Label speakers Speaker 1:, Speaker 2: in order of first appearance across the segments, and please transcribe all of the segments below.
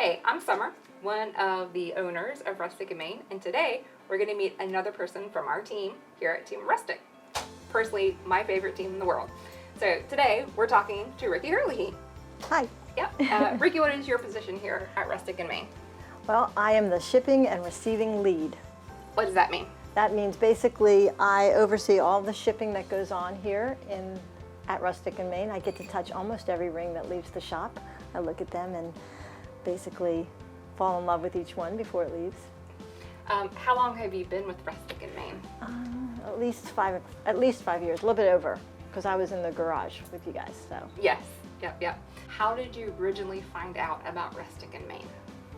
Speaker 1: Hey, I'm Summer, one of the owners of Rustic and Main, and today we're going to meet another person from our team here at Team Rustic. Personally, my favorite team in the world. So today we're talking to Ricki Herlihy.
Speaker 2: Hi.
Speaker 1: Yep. Ricki, what is your position here at Rustic and Main?
Speaker 2: Well, I am the shipping and receiving lead.
Speaker 1: What does that mean?
Speaker 2: That means basically I oversee all the shipping that goes on here at Rustic and Main. I get to touch almost every ring that leaves the shop. I look at them and basically fall in love with each one before it leaves.
Speaker 1: How long have you been with Rustic and Main?
Speaker 2: At least 5 years, a little bit over, because I was in the garage with you guys. So.
Speaker 1: Yes. Yep. How did you originally find out about Rustic and Main?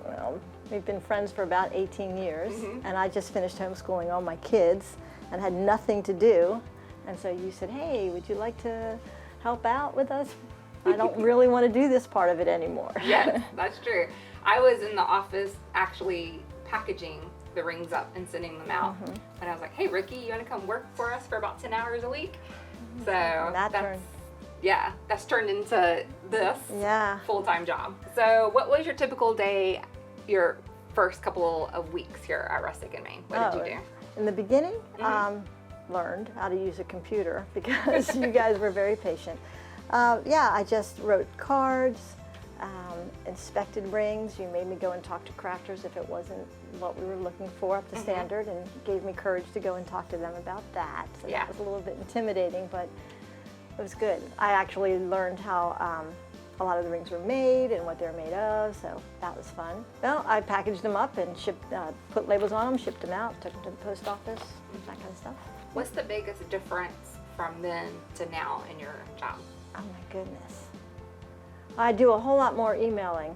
Speaker 2: Well, we've been friends for about 18 years, and I just finished homeschooling all my kids and had nothing to do. And so you said, hey, would you like to help out with us? I don't really want to do this part of it anymore.
Speaker 1: Yes, that's true. I was in the office actually packaging the rings up and sending them out. And I was like, hey, Ricki, you want to come work for us for about 10 hours a week? So that's turned into this full-time job. So what was your typical day, your first couple of weeks here at Rustic and Main? What did you do?
Speaker 2: In the beginning, learned how to use a computer because you guys were very patient. I just wrote cards, inspected rings. You made me go and talk to crafters if it wasn't what we were looking for up to standard, and gave me courage to go and talk to them about that. So that was a little bit intimidating, but it was good. I actually learned how a lot of the rings were made and what they're made of, so that was fun. Well, I packaged them up and put labels on them, shipped them out, took them to the post office, that kind of stuff.
Speaker 1: What's the biggest difference from then to now in your job?
Speaker 2: Oh my goodness. I do a whole lot more emailing.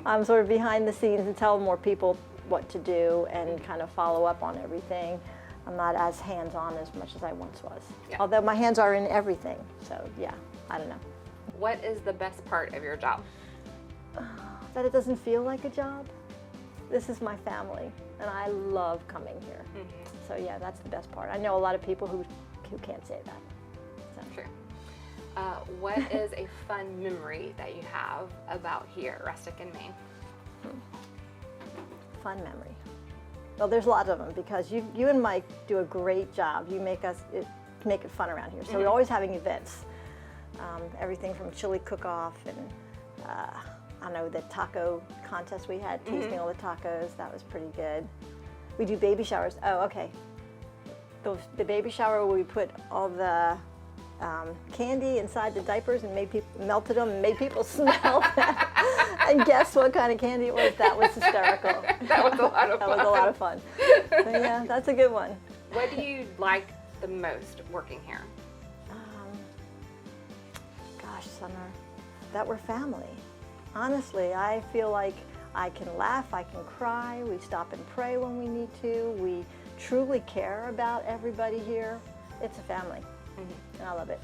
Speaker 2: I'm sort of behind the scenes and tell more people what to do and kind of follow up on everything. I'm not as hands-on as much as I once was. Yeah. Although my hands are in everything, so yeah, I don't know.
Speaker 1: What is the best part of your job?
Speaker 2: That it doesn't feel like a job. This is my family, and I love coming here. So yeah, that's the best part. I know a lot of people who can't say that. So.
Speaker 1: True. What is a fun memory that you have about here at Rustic and Main?
Speaker 2: Fun memory. Well, there's a lot of them because you and Mike do a great job. You make it fun around here. So we're always having events. Everything from chili cook-off and I don't know, the taco contest we had, tasting all the tacos. That was pretty good. We do baby showers. Oh, okay. The baby shower where we put all the candy inside the diapers and melted them and made people smell them. And guess what kind of candy it was? That was hysterical.
Speaker 1: That was a lot of fun.
Speaker 2: That was a lot of fun. So yeah, that's a good one.
Speaker 1: What do you like the most working here?
Speaker 2: Gosh, Summer, that we're family. Honestly, I feel like I can laugh, I can cry, we stop and pray when we need to, we truly care about everybody here. It's a family, and I love it.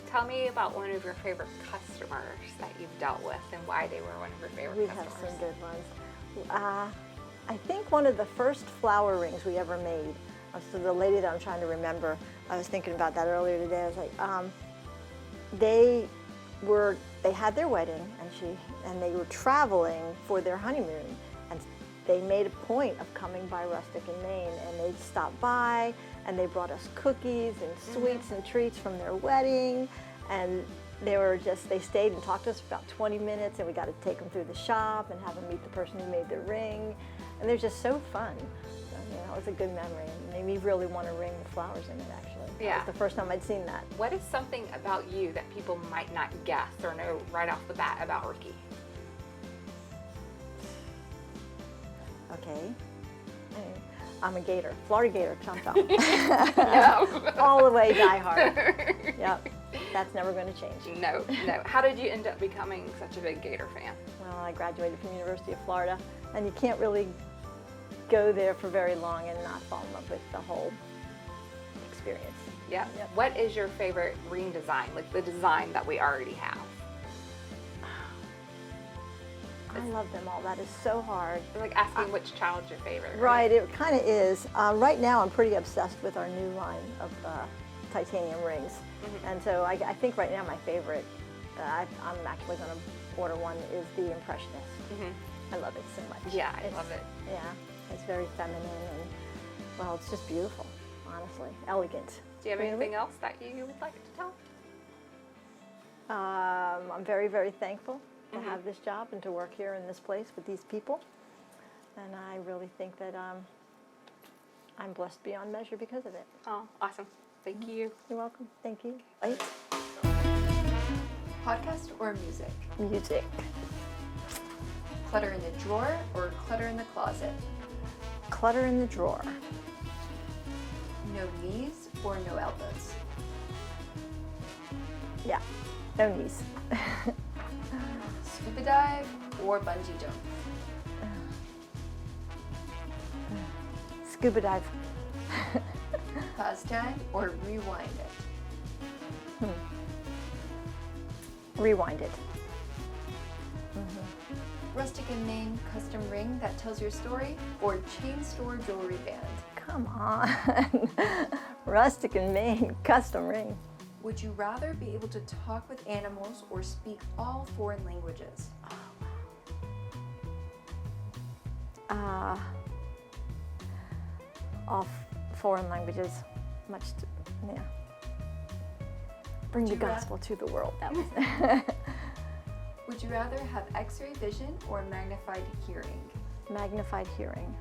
Speaker 1: Tell me about one of your favorite customers that you've dealt with and why they were one of your favorite customers.
Speaker 2: We have some good ones. I think one of the first flower rings we ever made, so the lady that I'm trying to remember, I was thinking about that earlier today. I was like, they had their wedding and they were traveling for their honeymoon, and they made a point of coming by Rustic and Main, and they stopped by and they brought us cookies and sweets and treats from their wedding, and they stayed and talked to us for about 20 minutes, and we got to take them through the shop and have them meet the person who made the ring, and they're just so fun. So, that was a good memory, and made me really want a ring with flowers in it, actually.
Speaker 1: Yeah.
Speaker 2: That was the first time I'd seen that.
Speaker 1: What is something about you that people might not guess or know right off the bat about Ricki?
Speaker 2: Okay. I'm a gator, Florida gator, chomp chomp. All the way die hard. Yep, that's never going to change.
Speaker 1: No. How did you end up becoming such a big gator fan?
Speaker 2: Well, I graduated from the University of Florida, and you can't really go there for very long and not fall in love with the whole experience.
Speaker 1: Yeah. Yep. What is your favorite ring design, like the design that we already have?
Speaker 2: I love them all. That is so hard.
Speaker 1: It's like asking which child's your favorite.
Speaker 2: Right, it kind of is. Right now I'm pretty obsessed with our new line of titanium rings. And so I think right now my favorite, I'm actually going to order one is the Impressionist. I love it so much.
Speaker 1: Yeah, I love it.
Speaker 2: Yeah, it's very feminine and, well, it's just beautiful, honestly. Elegant.
Speaker 1: Do you have anything else that you would like to tell?
Speaker 2: I'm very, very thankful to have this job and to work here in this place with these people. And I really think that I'm blessed beyond measure because of it.
Speaker 1: Oh, awesome. Thank you.
Speaker 2: You're welcome. Thank you. Right?
Speaker 3: Podcast or music?
Speaker 2: Music.
Speaker 3: Clutter in the drawer or clutter in the closet?
Speaker 2: Clutter in the drawer.
Speaker 3: No knees or no elbows?
Speaker 2: Yeah, no knees.
Speaker 3: Scuba dive or bungee jump?
Speaker 2: Scuba dive.
Speaker 3: Pause tag or rewind it?
Speaker 2: Rewind it.
Speaker 3: Rustic and Main custom ring that tells your story or chain store jewelry band?
Speaker 2: Come on. Rustic and Main custom ring.
Speaker 3: Would you rather be able to talk with animals or speak all foreign languages?
Speaker 2: All foreign languages. Yeah. Bring the gospel to the world. That was
Speaker 3: Would you rather have x-ray vision or magnified hearing?
Speaker 2: magnified hearing.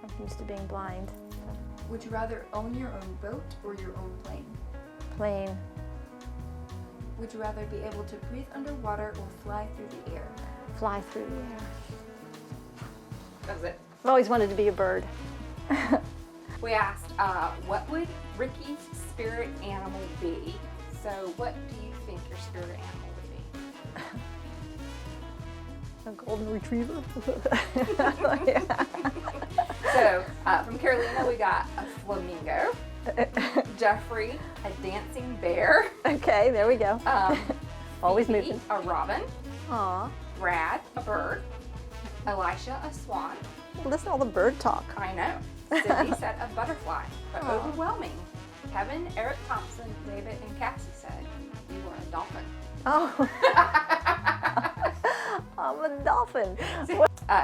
Speaker 2: I'm used to being blind.
Speaker 3: Would you rather own your own boat or your own plane?
Speaker 2: Plane.
Speaker 3: Would you rather be able to breathe underwater or fly through the air?
Speaker 2: Fly through the air.
Speaker 1: That was it.
Speaker 2: I've always wanted to be a bird.
Speaker 1: We asked, what would Ricky's spirit animal be? So what do you think your spirit animal would be?
Speaker 2: A golden retriever.
Speaker 1: So from Carolina, we got a flamingo. Jeffrey, a dancing bear.
Speaker 2: Okay, there we go. Always
Speaker 1: Phoebe,
Speaker 2: moving.
Speaker 1: a robin.
Speaker 2: Aw.
Speaker 1: Brad, a bird. Elisha, a swan.
Speaker 2: Listen to all the bird talk.
Speaker 1: I know. Cindy said a butterfly, but
Speaker 2: Aw.
Speaker 1: overwhelming. Kevin, Eric Thompson, David, and Cassie said you were a dolphin.
Speaker 2: Oh. I'm a dolphin.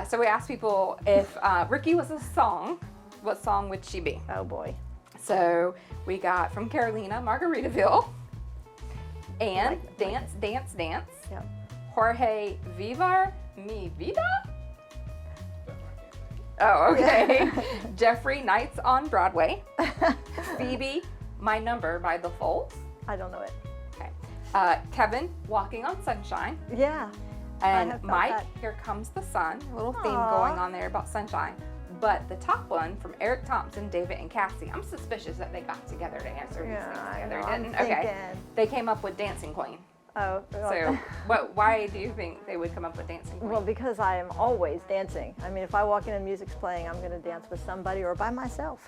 Speaker 1: So we asked people if Ricki was a song, what song would she be?
Speaker 2: Oh boy.
Speaker 1: So we got from Carolina, Margaritaville, and Dance, Dance, Dance.
Speaker 2: Yep.
Speaker 1: Jorge, Vivar Mi Vida? Oh, okay. Jeffrey, Nights on Broadway. Phoebe, My Number by The Folds.
Speaker 2: I don't know it.
Speaker 1: Okay. Kevin, Walking on Sunshine.
Speaker 2: Yeah.
Speaker 1: And
Speaker 2: have felt
Speaker 1: Mike,
Speaker 2: that.
Speaker 1: Here Comes the Sun. A little theme
Speaker 2: Aw.
Speaker 1: going on there about sunshine. But the top one from Eric Thompson, David, and Cassie, I'm suspicious that they got together to answer these things
Speaker 2: I
Speaker 1: together.
Speaker 2: know, I'm
Speaker 1: Didn't? Okay.
Speaker 2: thinking.
Speaker 1: They came up with Dancing Queen.
Speaker 2: Oh.
Speaker 1: So why do you think they would come up with Dancing Queen?
Speaker 2: Well, because I am always dancing. I mean, if I walk in and music's playing, I'm going to dance with somebody or by myself.